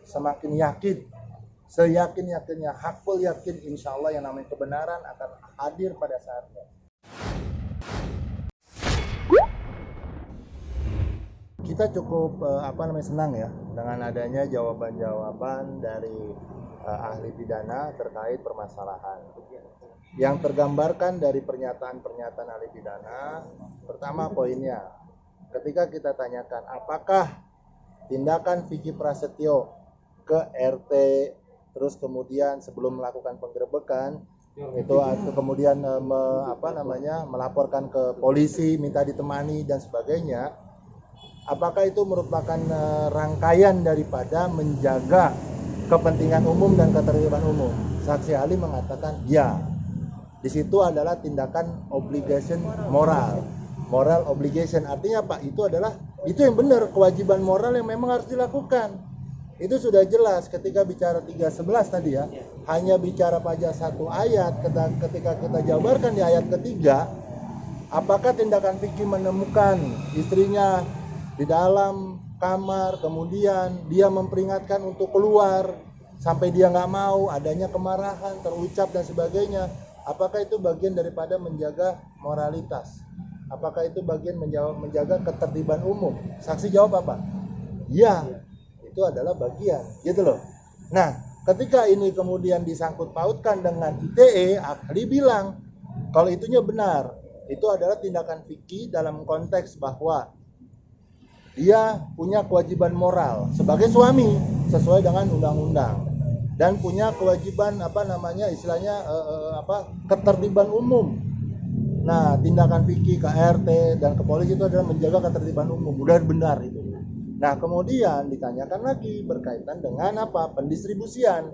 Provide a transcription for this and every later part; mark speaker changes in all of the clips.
Speaker 1: semakin yakin, seyakin-yakinnya, hakul yakin, insya Allah yang namanya kebenaran akan hadir pada saatnya. Kita cukup senang ya dengan adanya jawaban-jawaban dari ahli pidana terkait permasalahan yang tergambarkan dari pernyataan-pernyataan ahli pidana. Pertama poinnya, ketika kita tanyakan apakah tindakan Vicky Prasetyo ke RT, terus kemudian sebelum melakukan penggerebekan itu kemudian melaporkan ke polisi, minta ditemani dan sebagainya, apakah itu merupakan rangkaian daripada menjaga kepentingan umum dan ketertiban umum? Saksi ahli mengatakan ya. Di situ adalah tindakan obligation moral obligation. Artinya Pak, itu yang benar, kewajiban moral yang memang harus dilakukan. Itu sudah jelas ketika bicara 3:11 tadi ya. Hanya bicara pada satu ayat, ketika kita jabarkan di ayat ketiga, apakah tindakan Vicky menemukan istrinya di dalam kamar, kemudian dia memperingatkan untuk keluar sampai dia nggak mau, adanya kemarahan terucap dan sebagainya, apakah itu bagian daripada menjaga moralitas? Apakah itu bagian menjaga ketertiban umum? Saksi jawab apa? Ya, itu adalah bagian, gitu loh. Nah, ketika ini kemudian disangkut pautkan dengan ITE, ahli bilang kalau itunya benar, itu adalah tindakan Vicky dalam konteks bahwa dia punya kewajiban moral sebagai suami sesuai dengan undang-undang dan punya kewajiban ketertiban umum. Nah, tindakan Vicky ke RT dan ke polisi itu adalah menjaga ketertiban umum. Udah benar itu. Nah, kemudian ditanyakan lagi berkaitan dengan pendistribusian.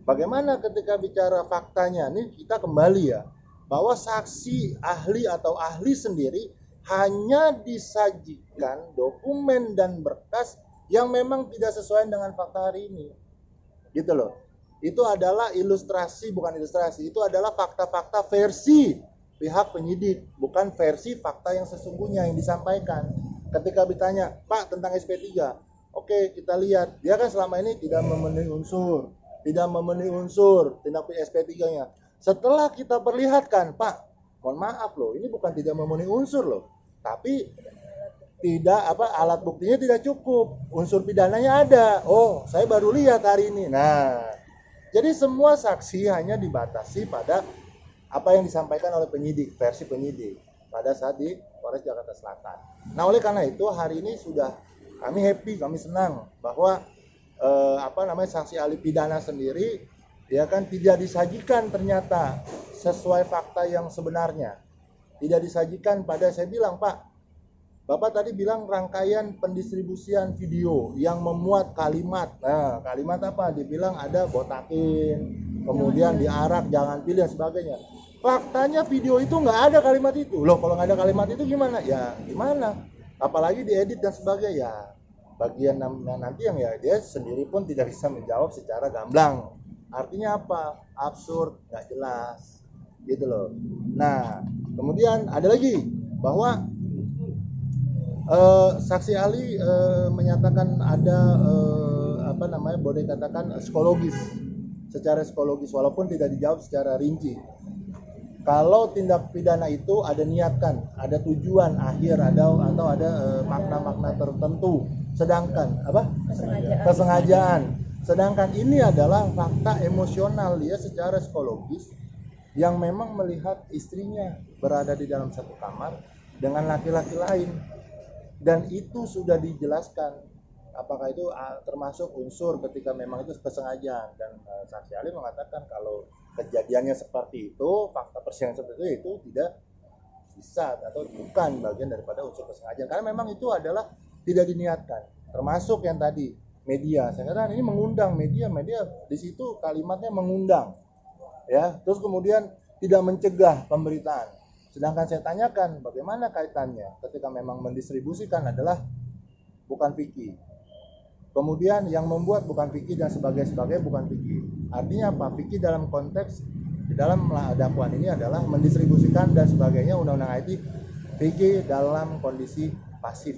Speaker 1: Bagaimana ketika bicara faktanya? Ini kita kembali ya, bahwa saksi ahli atau ahli sendiri hanya disajikan dokumen dan berkas yang memang tidak sesuai dengan fakta hari ini, gitu loh. Itu adalah bukan ilustrasi, itu adalah fakta-fakta versi pihak penyidik, bukan versi fakta yang sesungguhnya yang disampaikan. Ketika ditanya, Pak, tentang SP3, oke, kita lihat, dia kan selama ini tidak memenuhi unsur tindak pidana SP3-nya. Setelah kita perlihatkan, Pak, mohon maaf loh, ini bukan tidak memenuhi unsur loh, tapi alat buktinya tidak cukup, unsur pidananya ada. Oh, saya baru lihat hari ini. Nah, jadi semua saksi hanya dibatasi pada apa yang disampaikan oleh penyidik, versi penyidik pada saat di Polres Jakarta Selatan. Nah, oleh karena itu hari ini kami happy, kami senang bahwa saksi ahli pidana sendiri ya kan tidak disajikan ternyata sesuai fakta yang sebenarnya. Tidak disajikan saya bilang, Pak, Bapak tadi bilang rangkaian pendistribusian video yang memuat kalimat. Nah, kalimat apa? Dibilang ada botakin, kemudian diarak, jangan pilih dan sebagainya. Faktanya video itu nggak ada kalimat itu. Loh, kalau nggak ada kalimat itu gimana? Ya gimana? Apalagi diedit dan sebagainya. Ya, bagian nanti yang ya dia sendiri pun tidak bisa menjawab secara gamblang. Artinya apa? Absurd, nggak jelas, gitu loh. Nah, kemudian ada lagi bahwa saksi ahli menyatakan ada boleh katakan secara psikologis, walaupun tidak dijawab secara rinci. Kalau tindak pidana itu ada niatan, ada tujuan akhir, atau ada makna-makna tertentu, sedangkan kesengajaan. Sedangkan ini adalah fakta emosional, dia secara psikologis yang memang melihat istrinya berada di dalam satu kamar dengan laki-laki lain, dan itu sudah dijelaskan apakah itu termasuk unsur ketika memang itu kesengajaan. Dan saksi ahli mengatakan kalau kejadiannya seperti itu, fakta persidangan seperti itu tidak bisa atau bukan bagian daripada unsur kesengajaan, karena memang itu adalah tidak diniatkan. Termasuk yang tadi media, saya katakan ini mengundang media di situ kalimatnya mengundang ya, terus kemudian tidak mencegah pemberitaan. Sedangkan saya tanyakan bagaimana kaitannya ketika memang mendistribusikan adalah bukan Vicky, kemudian yang membuat bukan Vicky dan sebagainya bukan Vicky. Artinya apa? Vicky dalam konteks di dalam dakwaan ini adalah mendistribusikan dan sebagainya, undang-undang IT. Vicky dalam kondisi pasif,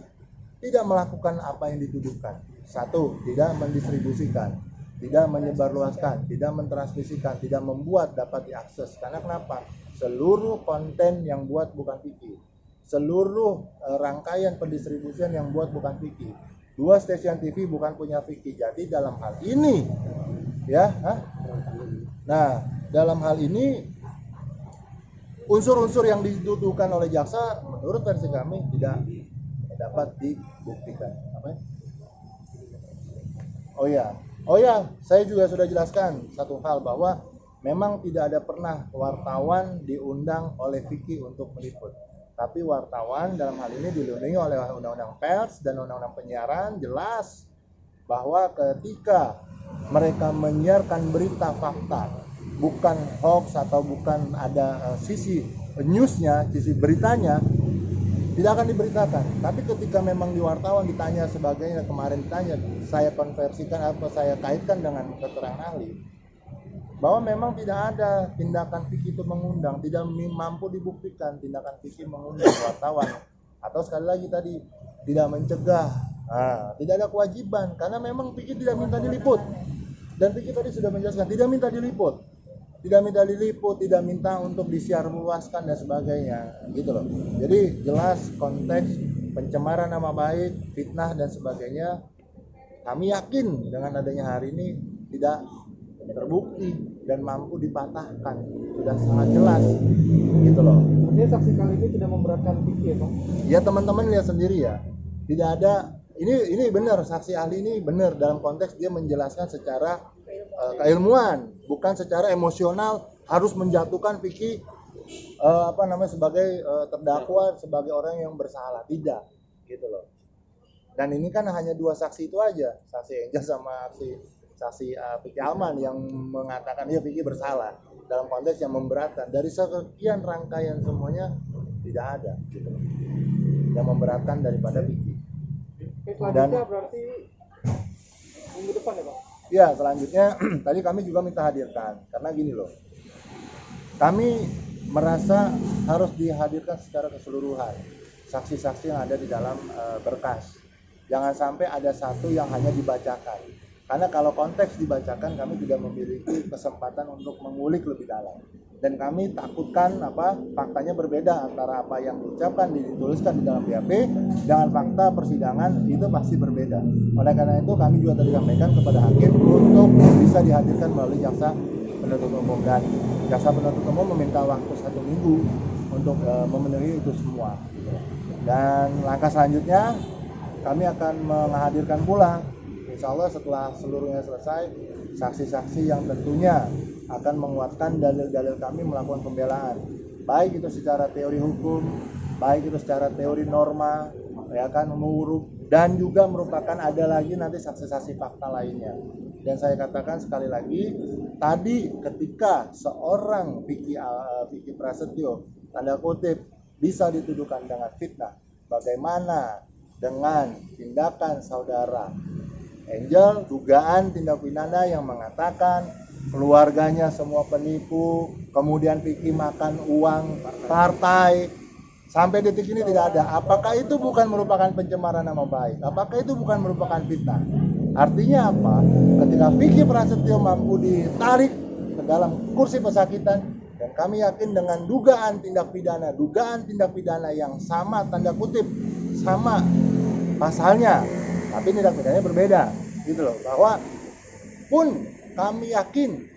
Speaker 1: tidak melakukan apa yang dituduhkan. Satu, tidak mendistribusikan, tidak menyebarluaskan, tidak mentransmisikan, tidak membuat dapat diakses. Karena kenapa? Seluruh konten yang buat bukan Vicky, seluruh rangkaian pendistribusian yang buat bukan Vicky. 2 stasiun TV bukan punya Vicky. Jadi dalam hal ini, ya, nah dalam hal ini unsur-unsur yang dituduhkan oleh jaksa menurut versi kami tidak dapat dibuktikan. Apa ya? Oh ya, saya juga sudah jelaskan satu hal bahwa memang tidak ada pernah wartawan diundang oleh Vicky untuk meliput. Tapi wartawan dalam hal ini dilindungi oleh Undang-Undang Pers dan Undang-Undang Penyiaran, jelas bahwa ketika mereka menyiarkan berita fakta, bukan hoax atau bukan ada sisi newsnya, sisi beritanya, tidak akan diberitakan. Tapi ketika memang di wartawan ditanya sebagainya, kemarin ditanya, saya konversikan atau saya kaitkan dengan keterangan ahli bahwa memang tidak ada tindakan Vicky itu mengundang, tidak mampu dibuktikan tindakan Vicky mengundang wartawan, atau sekali lagi tadi tidak mencegah. Tidak ada kewajiban karena memang Vicky tidak minta diliput, dan Vicky tadi sudah menjelaskan tidak minta diliput, tidak minta untuk disiar luaskan dan sebagainya, gitu loh. Jadi jelas konteks pencemaran nama baik, fitnah dan sebagainya, kami yakin dengan adanya hari ini tidak terbukti dan mampu dipatahkan, sudah sangat jelas, gitu loh.
Speaker 2: Ini saksi kali ini tidak memberatkan Vicky ya, Bang?
Speaker 1: Ya teman-teman lihat sendiri ya, tidak ada. Ini benar, saksi ahli ini benar dalam konteks dia menjelaskan secara keilmuan, bukan secara emosional harus menjatuhkan Vicky sebagai terdakwa, sebagai orang yang bersalah, tidak, gitu loh. Dan ini kan hanya 2 saksi itu aja, saksi Angel sama saksi Vicky Alman yang mengatakan dia Vicky bersalah dalam konteks yang memberatkan. Dari sekian rangkaian semuanya tidak ada, gitu loh, yang memberatkan daripada Vicky.
Speaker 2: Selanjutnya berarti minggu depan ya, Bang?
Speaker 1: Ya, selanjutnya tadi kami juga minta hadirkan, karena gini loh, kami merasa harus dihadirkan secara keseluruhan saksi-saksi yang ada di dalam berkas. Jangan sampai ada satu yang hanya dibacakan, karena kalau konteks dibacakan kami tidak memiliki kesempatan untuk mengulik lebih dalam, dan kami takutkan faktanya berbeda antara apa yang diucapkan dituliskan di dalam BAP dengan fakta persidangan, itu pasti berbeda. Oleh karena itu kami juga tadi sampaikan kepada hakim untuk bisa dihadirkan melalui jaksa penuntut umum, dan jaksa penuntut umum meminta waktu 1 minggu untuk memenuhi itu semua. Dan langkah selanjutnya kami akan menghadirkan pula, insya Allah setelah seluruhnya selesai, saksi-saksi yang tentunya akan menguatkan dalil-dalil kami melakukan pembelaan, baik itu secara teori hukum, baik itu secara teori norma, ya kan, dan juga merupakan ada lagi nanti saksi-saksi fakta lainnya. Dan saya katakan sekali lagi, tadi ketika seorang Vicky Prasetyo tanda kutip bisa dituduhkan dengan fitnah, bagaimana dengan tindakan saudara Angel, dugaan tindak pidana yang mengatakan keluarganya semua penipu, kemudian Vicky makan uang partai, sampai detik ini tidak ada. Apakah itu bukan merupakan pencemaran nama baik? Apakah itu bukan merupakan fitnah? Artinya apa? Ketika Vicky Prasetyo mampu ditarik ke dalam kursi pesakitan, dan kami yakin dengan dugaan tindak pidana yang sama, tanda kutip sama pasalnya, tapi tindak pidananya berbeda, gitu loh. Bahwa pun kami yakin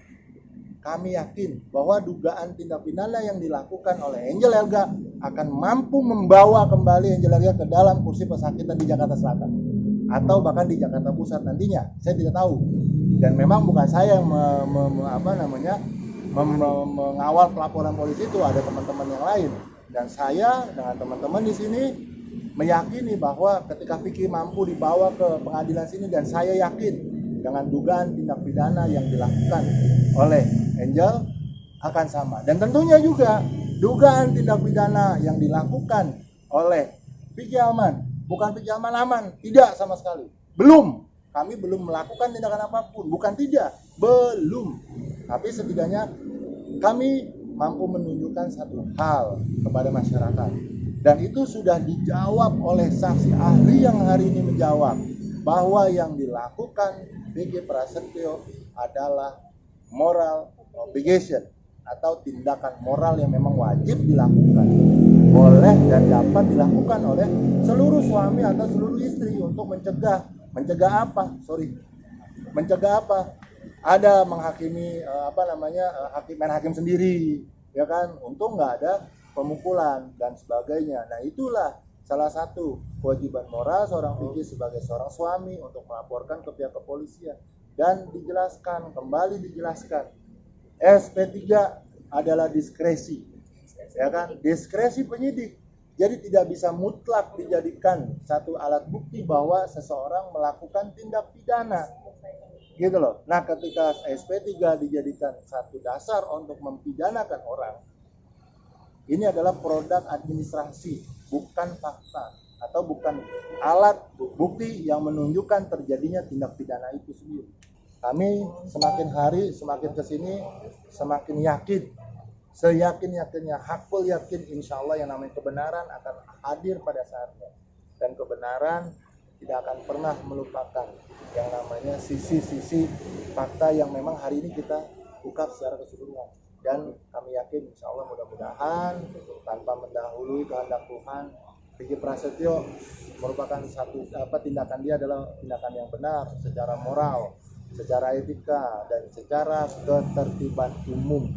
Speaker 1: bahwa dugaan tindak pidana yang dilakukan oleh Angel Elga akan mampu membawa kembali Angel Elga ke dalam kursi pesakitan di Jakarta Selatan atau bahkan di Jakarta Pusat nantinya. Saya tidak tahu, dan memang bukan saya yang mengawal pelaporan polisi, itu ada teman-teman yang lain, dan saya dengan teman-teman di sini meyakini bahwa ketika Vicky mampu dibawa ke pengadilan sini, dan saya yakin dengan dugaan tindak pidana yang dilakukan oleh Angel akan sama, dan tentunya juga dugaan tindak pidana yang dilakukan oleh Vicky Alman, bukan Vicky Alman aman, tidak sama sekali, kami belum melakukan tindakan apapun, bukan tidak, belum, tapi setidaknya kami mampu menunjukkan satu hal kepada masyarakat, dan itu sudah dijawab oleh saksi ahli yang hari ini menjawab bahwa yang dilakukan Vicky Prasetyo adalah moral obligation atau tindakan moral yang memang wajib dilakukan, boleh dan dapat dilakukan oleh seluruh suami atau seluruh istri untuk mencegah apa? Ada menghakimi main hakim sendiri, ya kan? Untuk nggak ada pemukulan dan sebagainya. Nah, itulah salah satu kewajiban moral seorang Vicky sebagai seorang suami untuk melaporkan ke pihak kepolisian dan kembali dijelaskan SP3 adalah diskresi, ya kan? Diskresi penyidik. Jadi tidak bisa mutlak dijadikan satu alat bukti bahwa seseorang melakukan tindak pidana. Gitu loh. Nah, ketika SP3 dijadikan satu dasar untuk mempidanakan orang, ini adalah produk administrasi, bukan fakta atau bukan alat bukti yang menunjukkan terjadinya tindak pidana itu sendiri. Kami semakin hari semakin kesini semakin yakin, seyakin-yakinnya, hakul yakin insya Allah yang namanya kebenaran akan hadir pada saatnya, dan kebenaran tidak akan pernah melupakan yang namanya sisi-sisi fakta yang memang hari ini kita ungkap secara keseluruhan. Dan kami yakin insya Allah mudah-mudahan tanpa mendahului kehendak Tuhan, Vicky Prasetyo merupakan tindakan dia adalah tindakan yang benar secara moral, secara etika, dan secara ketertiban umum.